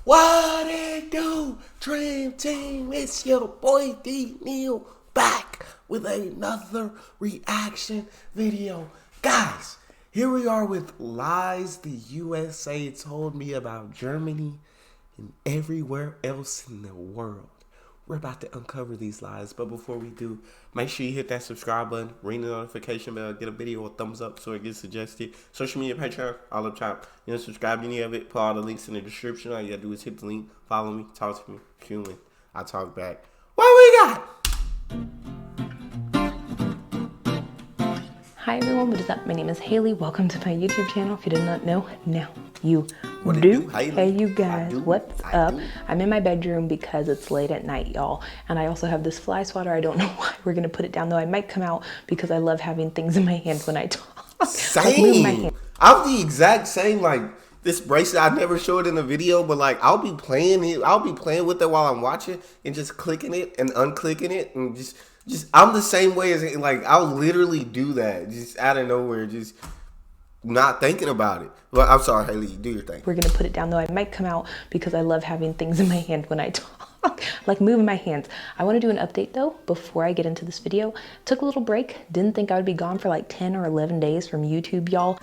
What it do, Dream Team? It's your boy D Neal back with another reaction video. Guys, here we are with lies the USA told me about Germany and everywhere else in the world. We're about to uncover these lies, but before we do, make sure you hit that subscribe button, ring the notification bell, get a video a thumbs up so it gets suggested. Social media, Patreon, all up top. You know, subscribe to any of it, put all the links in the description. All you gotta do is hit the link, follow me, talk to me, human. I talk back. What we got? Hi everyone, what is up? My name is Haley. Welcome to my YouTube channel. If you did not know, now you What do. Haley? Hey you guys, what's up? do. I'm in my bedroom because it's late at night, y'all. And I also have this fly swatter. I don't know why we're gonna put it down though. I might come out because I love having things in my hands when I talk. Like, move my hand. I'm the exact same, like this bracelet. I never show it in a video, but like I'll be playing with it while I'm watching and just clicking it and unclicking it and just I'm the same way as like I'll literally do that just out of nowhere, just not thinking about it. But I'm sorry, Haley, do your thing. We're gonna put it down though. I might come out because I love having things in my hand when I talk. Like moving my hands. I want to do an update though before I get into this video. Took a little break. Didn't think I would be gone for like 10 or 11 days from YouTube, y'all.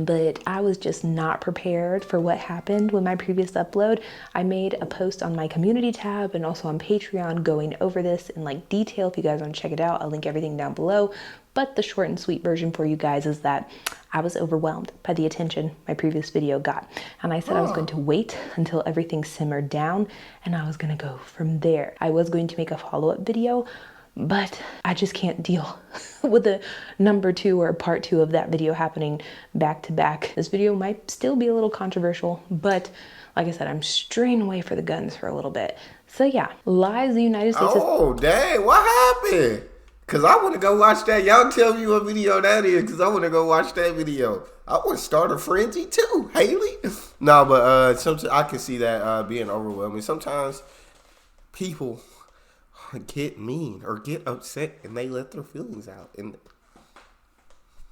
But I was just not prepared for what happened with my previous upload. I made a post on my community tab and also on Patreon going over this in like detail. If you guys want to check it out, I'll link everything down below. But the short and sweet version for you guys is that I was overwhelmed by the attention my previous video got. And I said I was going to wait until everything simmered down and I was going to go from there. I was going to make a follow-up video, but I just can't deal with the number 2 or part 2 of that video happening back to back. This video might still be a little controversial, but like I said, I'm straying away for the guns for a little bit. So yeah, lies the United States. Oh, dang, what happened? Because I want to go watch that. Y'all tell me what video that is because I want to go watch that video. I want to start a frenzy too, Haley. No, but sometimes I can see that being overwhelming. Sometimes people get mean or get upset and they let their feelings out. And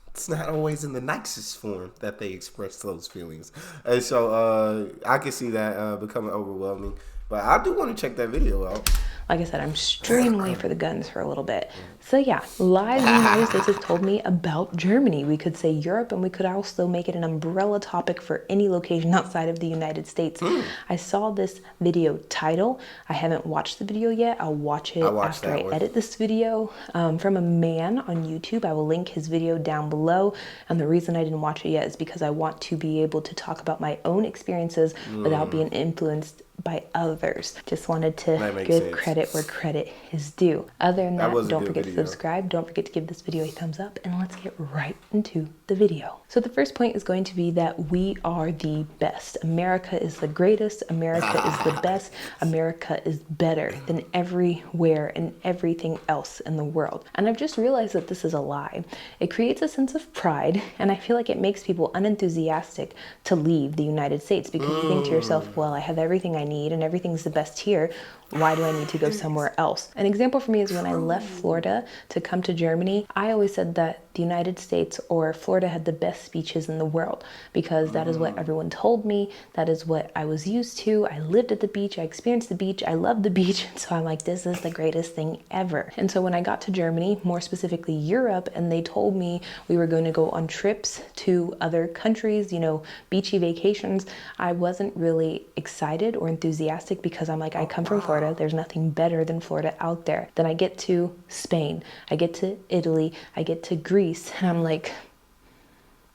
it's not always in the nicest form that they express those feelings. And so I can see that becoming overwhelming. But I do want to check that video out. Like I said, I'm straying away for the guns for a little bit. So yeah, lies the United States has told me about Germany. We could say Europe, and we could also make it an umbrella topic for any location outside of the United States. I saw this video title. I haven't watched the video yet. I'll watch it after I edit this video from a man on YouTube. I will link his video down below. And the reason I didn't watch it yet is because I want to be able to talk about my own experiences without being influenced by others. Just wanted to give credit where credit is due. Other than that, don't forget to subscribe. Don't forget to give this video a thumbs up, and let's get right into the video. So the first point is going to be that we are the best. America is the greatest. America is the best. America is better than everywhere and everything else in the world. And I've just realized that this is a lie. It creates a sense of pride, and I feel like it makes people unenthusiastic to leave the United States because you think to yourself, well, I have everything I need and everything's the best here. Why do I need to go somewhere else? An example for me is when I left Florida to come to Germany, I always said that the United States or Florida had the best beaches in the world because that is what everyone told me. That is what I was used to. I lived at the beach. I experienced the beach. I love the beach. So I'm like, this is the greatest thing ever. And so when I got to Germany, more specifically Europe, and they told me we were going to go on trips to other countries, you know, beachy vacations, I wasn't really excited or enthusiastic because I'm like, I come from Florida. There's nothing better than Florida out there. Then I get to Spain, I get to Italy, I get to Greece, and I'm like,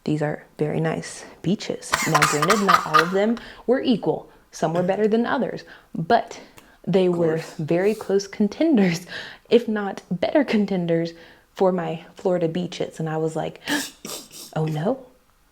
these are very nice beaches. Now granted, not all of them were equal. Some were better than others, but they were very close contenders, if not better contenders for my Florida beaches. And I was like, oh no.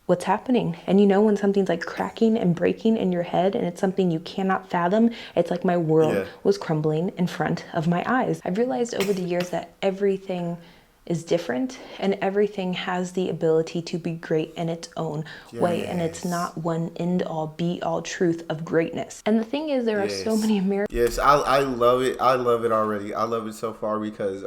What's happening? And you know when something's like cracking and breaking in your head and it's something you cannot fathom, it's like my world was crumbling in front of my eyes. I've realized over the years that everything is different and everything has the ability to be great in its own way, and it's not one end-all be-all truth of greatness. And the thing is, there are so many Americans. I love it. I love it already. I love it so far because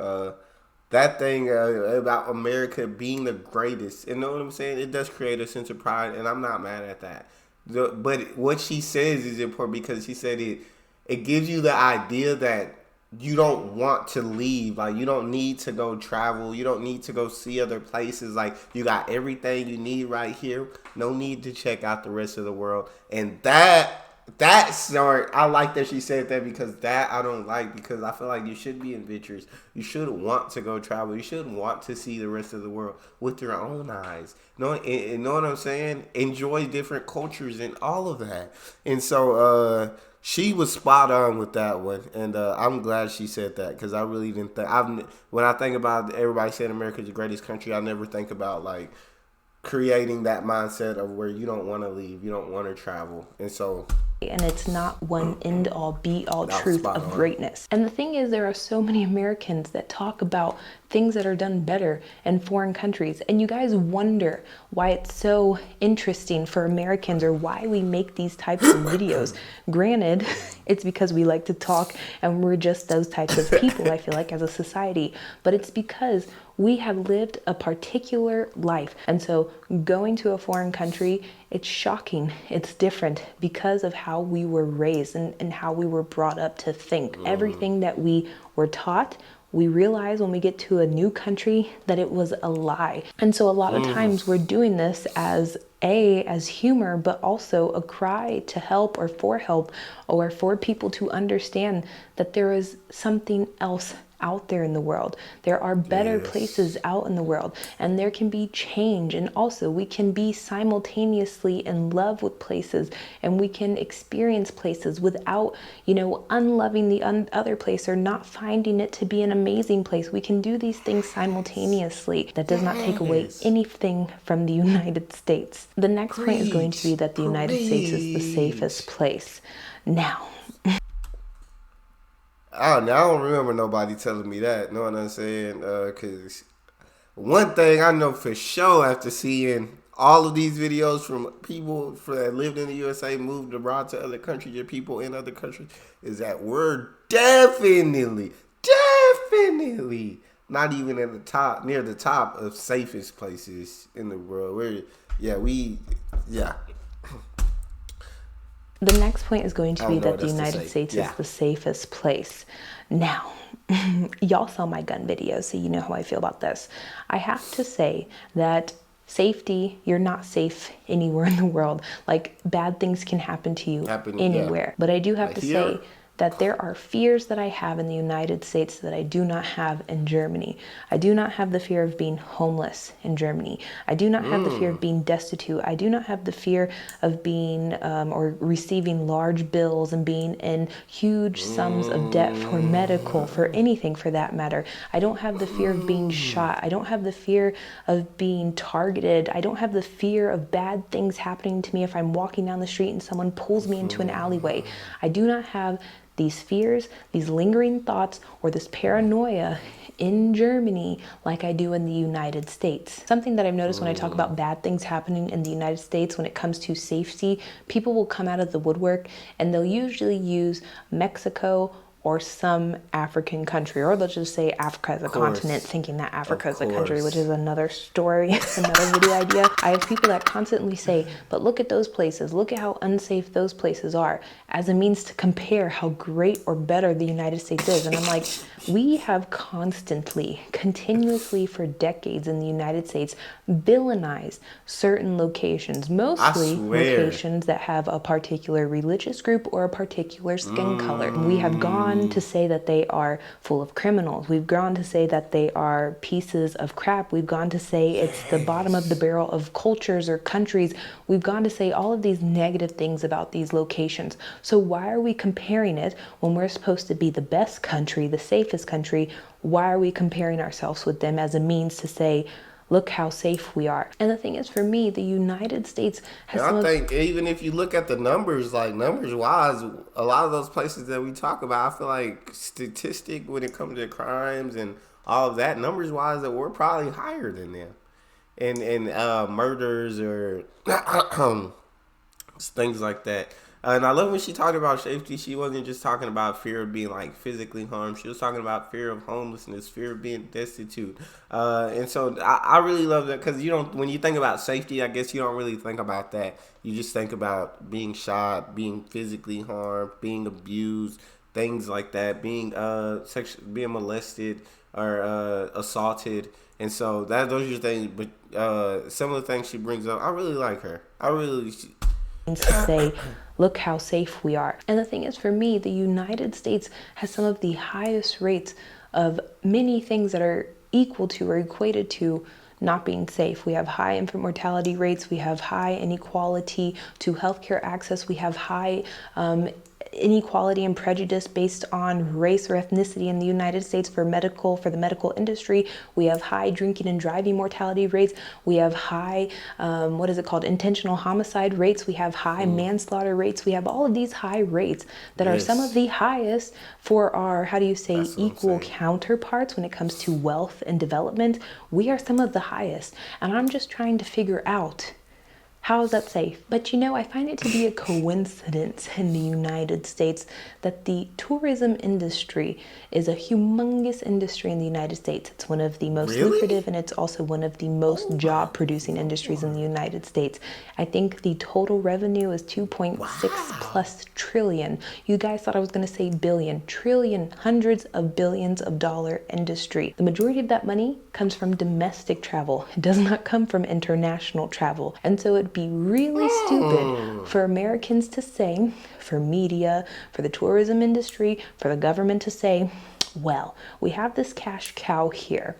that thing about America being the greatest, you know what I'm saying? It does create a sense of pride, and I'm not mad at that. But what she says is important because she said it gives you the idea that you don't want to leave. Like, you don't need to go travel. You don't need to go see other places. Like, you got everything you need right here. No need to check out the rest of the world. And that's smart. I like that she said that, because that I don't like, because I feel like you should be adventurous. You should want to go travel. You should want to see the rest of the world with your own eyes. You know what I'm saying? Enjoy different cultures and all of that. And so she was spot on with that one, and I'm glad she said that, because I really didn't think. When I think about everybody saying America's the greatest country, I never think about like creating that mindset of where you don't want to leave, you don't want to travel, and so. And it's not one end all be all truth of on. greatness. And the thing is, there are so many Americans that talk about things that are done better in foreign countries. And you guys wonder why it's so interesting for Americans, or why we make these types of videos. Granted, it's because we like to talk and we're just those types of people, I feel like, as a society. But it's because we have lived a particular life. And so going to a foreign country, it's shocking. It's different because of how we were raised and how we were brought up to think. Everything that we were taught, we realize when we get to a new country that it was a lie. And so a lot of times we're doing this as humor, but also a cry to help, or for people to understand that there is something else out there in the world. There are better places out in the world, and there can be change. And also we can be simultaneously in love with places, and we can experience places without, unloving the other place, or not finding it to be an amazing place. We can do these things simultaneously. That does not take away anything from the United States. The next point is going to be that the United States is the safest place. Now, I don't remember nobody telling me that. Know what I'm saying? Because one thing I know for sure, after seeing all of these videos from people that lived in the USA, moved abroad to other countries, or people in other countries, is that we're definitely not even at the top, near the top of safest places in the world. The next point is going to be that the United States is the safest place. Now, y'all saw my gun video, so you know how I feel about this. I have to say that safety, you're not safe anywhere in the world. Like, bad things can happen to you anywhere. Yeah. But I do have to say that there are fears that I have in the United States that I do not have in Germany. I do not have the fear of being homeless in Germany. I do not have the fear of being destitute. I do not have the fear of being or receiving large bills and being in huge sums of debt for medical, for anything for that matter. I don't have the fear of being shot. I don't have the fear of being targeted. I don't have the fear of bad things happening to me if I'm walking down the street and someone pulls me into an alleyway. I do not have these fears, these lingering thoughts, or this paranoia in Germany like I do in the United States. Something that I've noticed when I talk about bad things happening in the United States when it comes to safety, people will come out of the woodwork and they'll usually use Mexico or some African country, or they'll just say Africa as a continent, thinking that Africa is a country, which is another story, another video idea. I have people that constantly say, but look at those places, look at how unsafe those places are, as a means to compare how great or better the United States is. And I'm like, we have continuously for decades in the United States villainized certain locations, mostly locations that have a particular religious group or a particular skin color. We have gone to say that they are full of criminals. We've gone to say that they are pieces of crap. We've gone to say it's the bottom of the barrel of cultures or countries. We've gone to say all of these negative things about these locations. So why are we comparing it when we're supposed to be the best country, the safest country? Why are we comparing ourselves with them as a means to say, look how safe we are? And the thing is, for me, the United States has I think even if you look at the numbers, like numbers-wise, a lot of those places that we talk about, I feel like statistic when it comes to crimes and all of that, numbers-wise, that we're probably higher than them. And murders or things like that. And I love when she talked about safety. She wasn't just talking about fear of being like physically harmed. She was talking about fear of homelessness, fear of being destitute. And so I really love that because when you think about safety, I guess you don't really think about that. You just think about being shot, being physically harmed, being abused, things like that, being being molested or assaulted. And so those are things, but some of the things she brings up, I really like her. To say, look how safe we are. And the thing is, for me, the United States has some of the highest rates of many things that are equal to or equated to not being safe. We have high infant mortality rates. We have high inequality to healthcare access. We have high inequality and prejudice based on race or ethnicity in the United States for the medical industry. We have high drinking and driving mortality rates. We have high, intentional homicide rates. We have high manslaughter rates. We have all of these high rates that are some of the highest for our, equal counterparts when it comes to wealth and development. We are some of the highest. And I'm just trying to figure out, how is that safe? But I find it to be a coincidence in the United States that the tourism industry is a humongous industry in the United States. It's one of the most lucrative, and it's also one of the most job-producing industries in the United States. I think the total revenue is 2.6 plus trillion. You guys thought I was going to say billion, trillion, hundreds of billions of dollar industry. The majority of that money comes from domestic travel. It does not come from international travel. And so it'd be really stupid for Americans to say, for media, for the tourism industry, for the government to say, well, we have this cash cow here,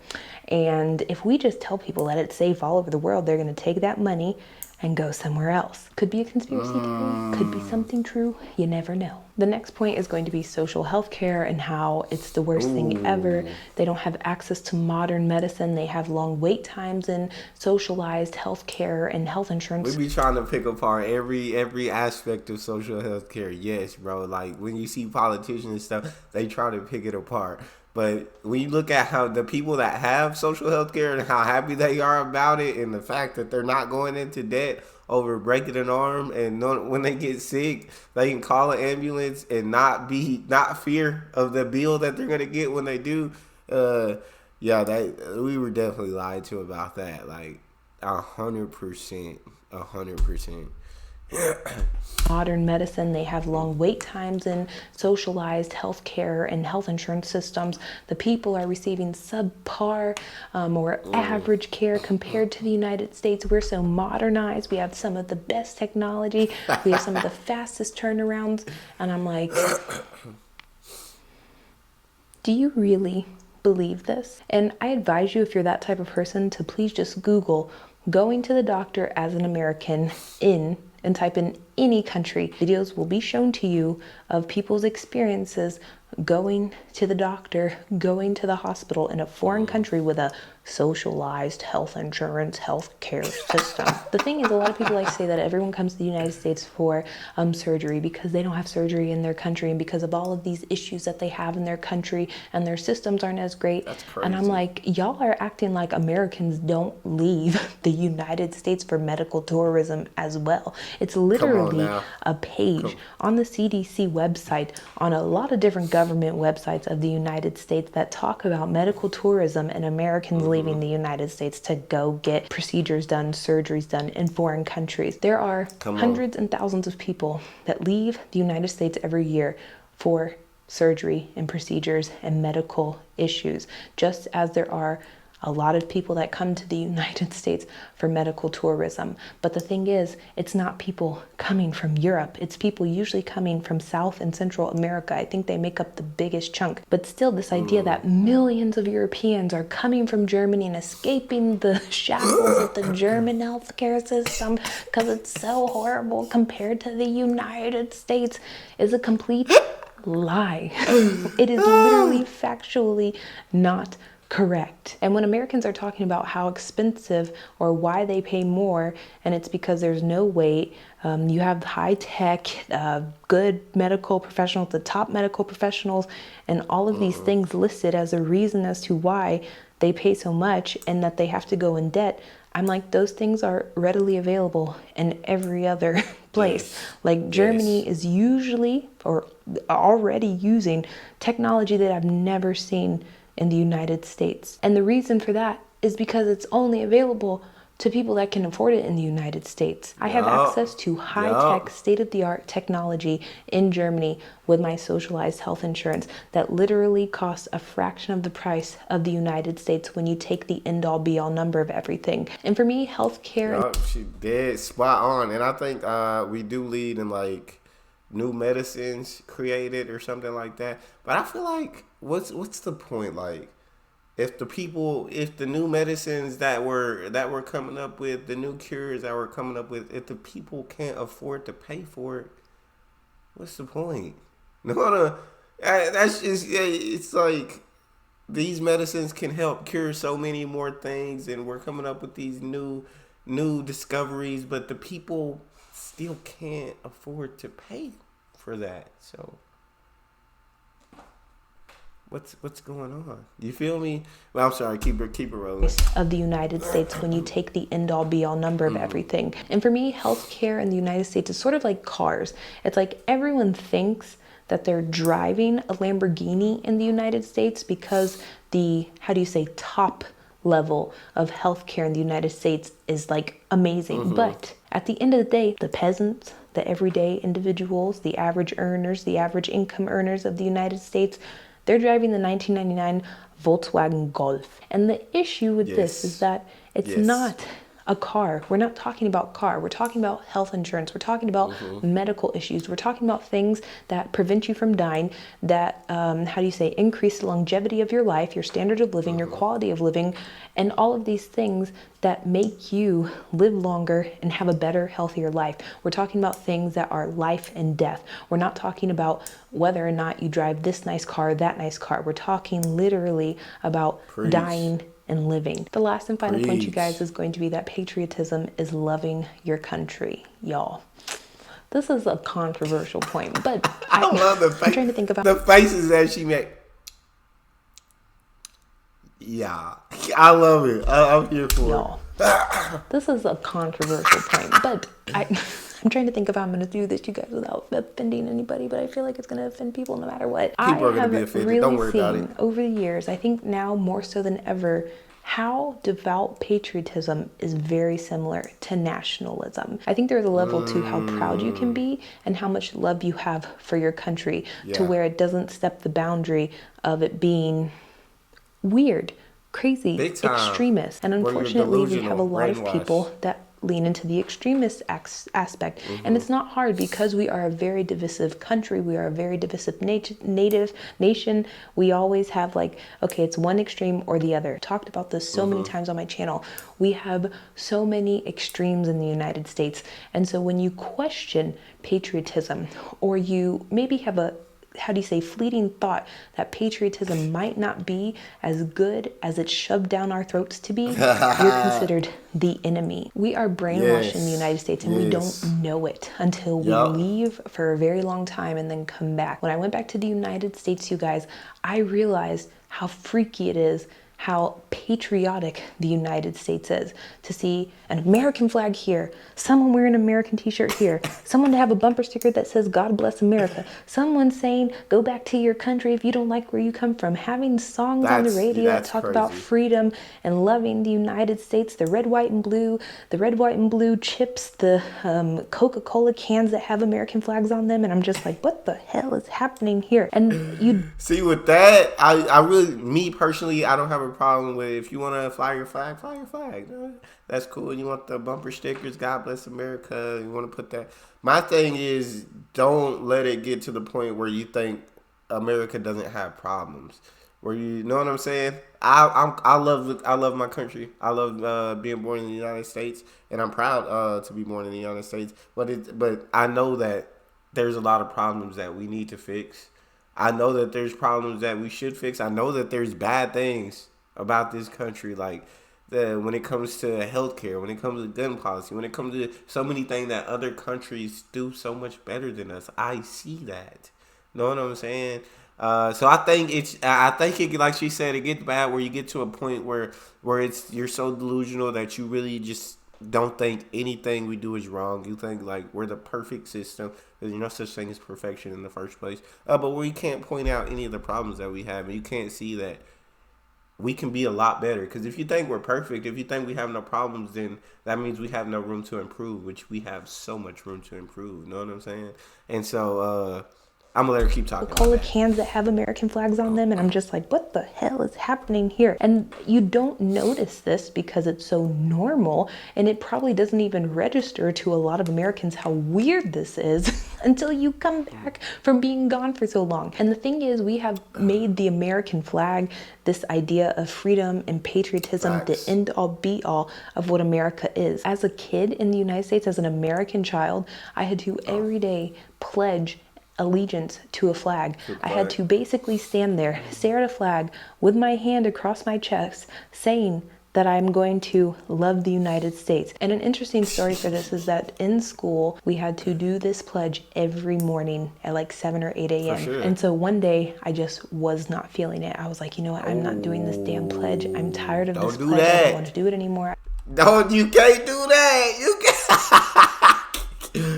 and if we just tell people that it's safe all over the world, they're going to take that money and go somewhere else. Could be a conspiracy theory, could be something true, you never know. The next point is going to be social health care and how it's the worst thing ever. They don't have access to modern medicine. They have long wait times in socialized health care and health insurance. We be trying to pick apart every aspect of social health care. Yes, bro. Like when you see politicians and stuff, they try to pick it apart. But when you look at how the people that have social health care and how happy they are about it, and the fact that they're not going into debt over breaking an arm, and when they get sick, they can call an ambulance and not fear of the bill that they're gonna get when they do. We were definitely lied to about that. Like 100%. Modern medicine, they have long wait times in socialized health care and health insurance systems. The people are receiving subpar or average care compared to the United States. We're so modernized. We have some of the best technology. We have some of the fastest turnarounds. And I'm like, do you really believe this? And I advise you, if you're that type of person, to please just Google going to the doctor as an American and type in any country. Videos will be shown to you of people's experiences going to the doctor, going to the hospital in a foreign country with a socialized health insurance, health care system. The thing is, a lot of people like to say that everyone comes to the United States for surgery because they don't have surgery in their country, and because of all of these issues that they have in their country, and their systems aren't as great. That's crazy. And I'm like, y'all are acting like Americans don't leave the United States for medical tourism as well. It's literally a page on the CDC website, on a lot of different government websites of the United States that talk about medical tourism and Americans leaving the United States to go get procedures done, surgeries done in foreign countries. There are hundreds and thousands of people that leave the United States every year for surgery and procedures and medical issues, just as there are a lot of people that come to the United States for medical tourism. But the thing is, it's not people coming from Europe. It's people usually coming from South and Central America. I think they make up the biggest chunk. But still, this idea that millions of Europeans are coming from Germany and escaping the shackles of the German healthcare system because it's so horrible compared to the United States is a complete lie. It is literally factually not correct. And when Americans are talking about how expensive or why they pay more, and it's because there's no wait, you have high tech, good medical professionals, the top medical professionals, and all of these things listed as a reason as to why they pay so much and that they have to go in debt. I'm like, those things are readily available in every other place. Yes. Like Germany is usually or already using technology that I've never seen in the United States. And the reason for that is because it's only available to people that can afford it in the United States. I have access to high-tech, state-of-the-art technology in Germany with my socialized health insurance that literally costs a fraction of the price of the United States when you take the end-all be-all number of everything. And for me, healthcare... Yup, she dead spot on. And I think we do lead in like new medicines created or something like that. But I feel like what's the point? Like if the new medicines that we're coming up with, the new cures that we're coming up with, if the people can't afford to pay for it, what's the point? No, that's just it's like these medicines can help cure so many more things, and we're coming up with these new discoveries, but the people still can't afford to pay for that. So what's going on? You feel me? Well, I'm sorry. Keep it rolling. Of the United States when you take the end-all be-all number of everything. And for me, healthcare in the United States is sort of like cars. It's like everyone thinks that they're driving a Lamborghini in the United States because the, top level of healthcare in the United States is like amazing. But at the end of the day, the peasants, the everyday individuals, the average earners, the average income earners of the United States, they're driving the 1999 Volkswagen Golf. And the issue with this is that it's not a car. We're not talking about car. We're talking about health insurance. We're talking about medical issues. We're talking about things that prevent you from dying, that, increase the longevity of your life, your standard of living, your quality of living, and all of these things that make you live longer and have a better, healthier life. We're talking about things that are life and death. We're not talking about whether or not you drive this nice car, that nice car. We're talking literally about dying and living. The last and final point, you guys, is going to be that patriotism is loving your country, y'all. This is a controversial point, but I love the I'm trying to think about the faces that she made. Yeah, I love it. I'm here for y'all. This is a controversial point, but I'm trying to think if I'm going to do this, you guys, without offending anybody, but I feel like it's going to offend people no matter what. People are going to be offended. Really Don't worry about it. Over the years, I think now more so than ever, how devout patriotism is very similar to nationalism. I think there's a level to how proud you can be and how much love you have for your country to where it doesn't step the boundary of it being weird, crazy, extremist. And unfortunately, we have a lot of people that lean into the extremist aspect. And it's not hard because we are a very divisive country. We are a very divisive nation. We always have like, okay, it's one extreme or the other. Talked about this so many times on my channel. We have so many extremes in the United States. And so when you question patriotism, or you maybe have a fleeting thought that patriotism might not be as good as it's shoved down our throats to be, you're considered the enemy. We are brainwashed in the United States, and we don't know it until we leave for a very long time and then come back. When I went back to the United States, you guys, I realized how freaky it is, how patriotic the United States is, to see an American flag here, someone wearing an American t-shirt here, someone to have a bumper sticker that says God bless America, someone saying go back to your country if you don't like where you come from, having songs on the radio that talk about freedom and loving the United States, the red, white, and blue chips, the Coca-Cola cans that have American flags on them, and I'm just like, what the hell is happening here? And you see, with that, I really, me personally, I don't have a problem with if you want to fly your flag, fly your flag. That's cool. You want the bumper stickers, God bless America, you want to put that. My thing is, don't let it get to the point where you think America doesn't have problems. Where you know what I'm saying? I love my country. I love being born in the United States, and I'm proud to be born in the United States. But I know that there's a lot of problems that we need to fix. I know that there's problems that we should fix. I know that there's bad things about this country, like when it comes to healthcare, when it comes to gun policy, when it comes to so many things that other countries do so much better than us. I see that. Know what I'm saying? So I think it, like she said, it gets bad where you get to a point where it's you're so delusional that you really just don't think anything we do is wrong. You think like we're the perfect system. There's no such thing as perfection in the first place. But we can't point out any of the problems that we have, and you can't see that we can be a lot better. Because if you think we're perfect, if you think we have no problems, then that means we have no room to improve, which we have so much room to improve. You know what I'm saying? And so I'm gonna let her keep talking about Coca-Cola that. cans that have American flags on them, and I'm just like, what the hell is happening here? And you don't notice this because it's so normal, and it probably doesn't even register to a lot of Americans how weird this is until you come back from being gone for so long. And the thing is, we have made the American flag this idea of freedom and patriotism, the Facts. end all be all of what America is. As a kid in the United States, as an American child, I had to every day pledge allegiance to a flag. I had to basically stand there, stare at a flag with my hand across my chest, saying that I'm going to love the United States. And an interesting story for this is that in school, we had to do this pledge every morning at like 7 or 8 a.m. sure. And so one day I just was not feeling it. I was like, you know what? I'm not doing this damn pledge. I'm tired of Don't this do pledge. I that. don't want to do it anymore. No, you can't do that. You can't.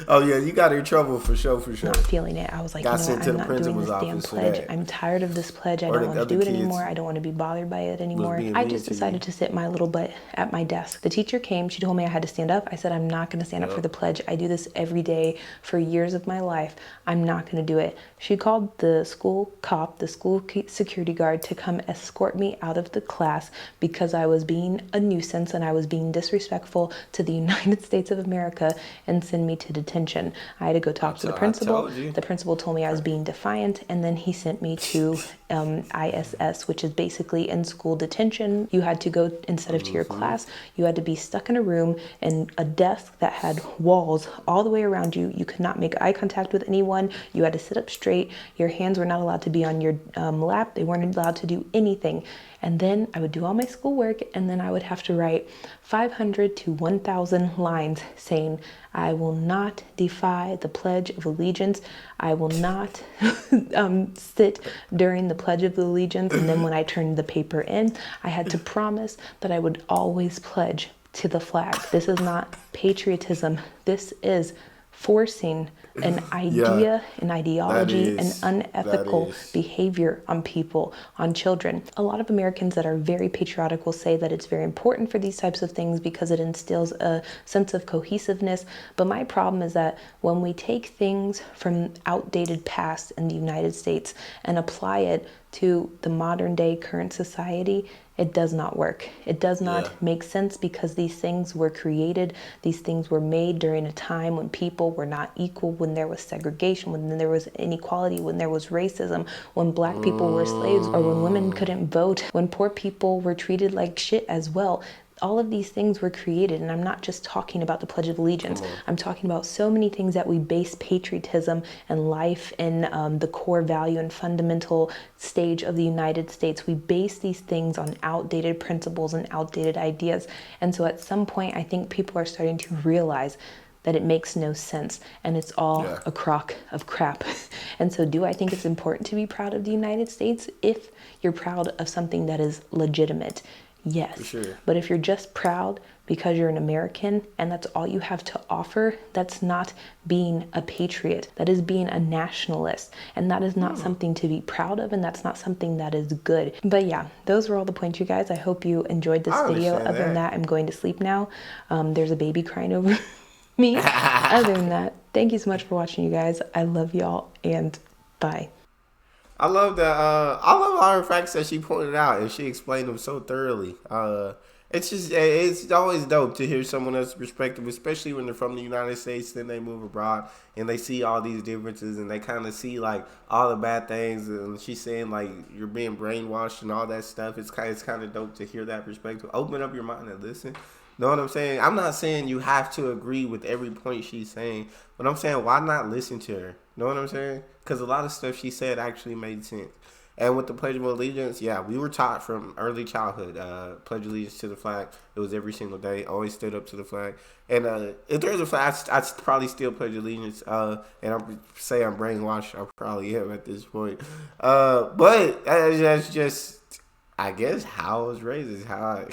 Oh yeah, you got in trouble for sure. Not feeling it. I was like, Got you know sent what? to I'm the not doing principal's this damn office for pledge. that. I'm tired of this pledge. I Or don't the want to other do it kids anymore. I don't want to be bothered by it anymore. being I mean just to you. decided to sit my little butt at my desk. The teacher came. She told me I had to stand up. I said, I'm not going to stand up for the pledge. I do this every day for years of my life. I'm not going to do it. She called the school cop, the school security guard, to come escort me out of the class because I was being a nuisance and I was being disrespectful to the United States of America and send me to detention. I had to go talk to the principal. The principal told me I was being defiant, and then he sent me to ISS, which is basically in-school detention. You had to go, instead of to your class, you had to be stuck in a room and a desk that had walls all the way around you. You could not make eye contact with anyone. You had to sit up straight. Your hands were not allowed to be on your lap. They weren't allowed to do anything. And then I would do all my schoolwork, and then I would have to write 500 to 1,000 lines saying, I will not defy the Pledge of Allegiance. I will not sit during the Pledge of Allegiance. And then when I turned the paper in, I had to promise that I would always pledge to the flag. This is not patriotism. This is forcing an idea, an ideology, an unethical behavior on people, on children. A lot of Americans that are very patriotic will say that it's very important for these types of things because it instills a sense of cohesiveness. But my problem is that when we take things from outdated past in the United States and apply it to the modern day current society, it does not work. It does not make sense because these things were created, these things were made during a time when people were not equal, when there was segregation, when there was inequality, when there was racism, when black people were slaves, or when women couldn't vote, when poor people were treated like shit as well. All of these things were created, and I'm not just talking about the Pledge of Allegiance. I'm talking about so many things that we base patriotism and life in the core value and fundamental stage of the United States. We base these things on outdated principles and outdated ideas. And so at some point, I think people are starting to realize that it makes no sense and it's all a crock of crap. And so do I think it's important to be proud of the United States if you're proud of something that is legitimate? Yes. Sure. But if you're just proud because you're an American and that's all you have to offer, that's not being a patriot. That is being a nationalist. And that is not something to be proud of, and that's not something that is good. But yeah, those were all the points, you guys. I hope you enjoyed this video. Other than that, I'm going to sleep now. There's a baby crying over me. Other than that, thank you so much for watching, you guys. I love y'all, and bye. I love that. I love all her facts that she pointed out, and she explained them so thoroughly. It's always dope to hear someone else's perspective, especially when they're from the United States. Then they move abroad and they see all these differences, and they kind of see like all the bad things. And she's saying like you're being brainwashed and all that stuff. It's kind of dope to hear that perspective. Open up your mind and listen. Know what I'm saying? I'm not saying you have to agree with every point she's saying, but I'm saying why not listen to her? Know what I'm saying? Because a lot of stuff she said actually made sense. And with the Pledge of Allegiance, yeah, we were taught from early childhood, pledge allegiance to the flag. It was every single day. Always stood up to the flag. And if there's a flag, I'd probably still pledge allegiance. And I'm brainwashed. I probably am at this point. But that's just, I guess, how I was raised. Is how I...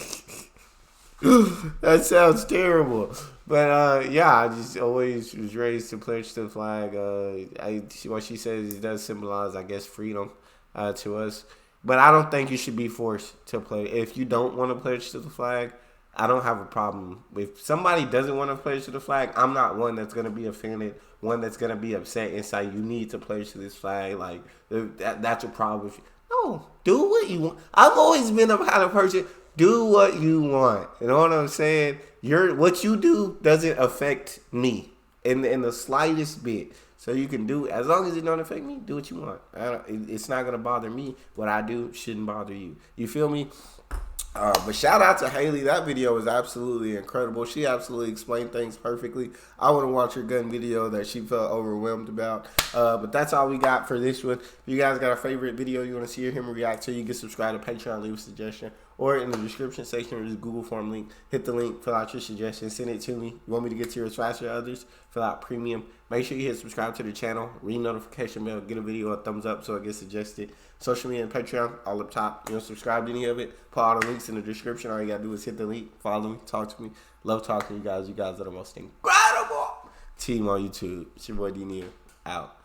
That sounds terrible. But yeah, I just always was raised to pledge to the flag. What she says, it does symbolize, I guess, freedom to us. But I don't think you should be forced to pledge. If you don't want to pledge to the flag, I don't have a problem. If somebody doesn't want to pledge to the flag, I'm not one that's going to be offended, one that's going to be upset and say, you need to pledge to this flag. Like, that's a problem. No, do what you want. I've always been a kind of person, do what you want. You know what I'm saying? What you do doesn't affect me in the slightest bit. So you can do, as long as it don't affect me, do what you want. It's not going to bother me. What I do shouldn't bother you. You feel me? But shout out to Haley. That video was absolutely incredible. She absolutely explained things perfectly. I want to watch her gun video that she felt overwhelmed about. But that's all we got for this one. If you guys got a favorite video you want to see him react to, you can subscribe to Patreon, leave a suggestion. Or in the description section, there's a Google form link. Hit the link, fill out your suggestion, send it to me. You want me to get to yours faster than others? Fill out premium. Make sure you hit subscribe to the channel, ring notification bell, get a video a thumbs up so it gets suggested. Social media and Patreon, all up top. You don't subscribe to any of it, put all the links in the description. All you gotta do is hit the link, follow me, talk to me. Love talking to you guys. You guys are the most incredible team on YouTube. It's your boy D Neal, out.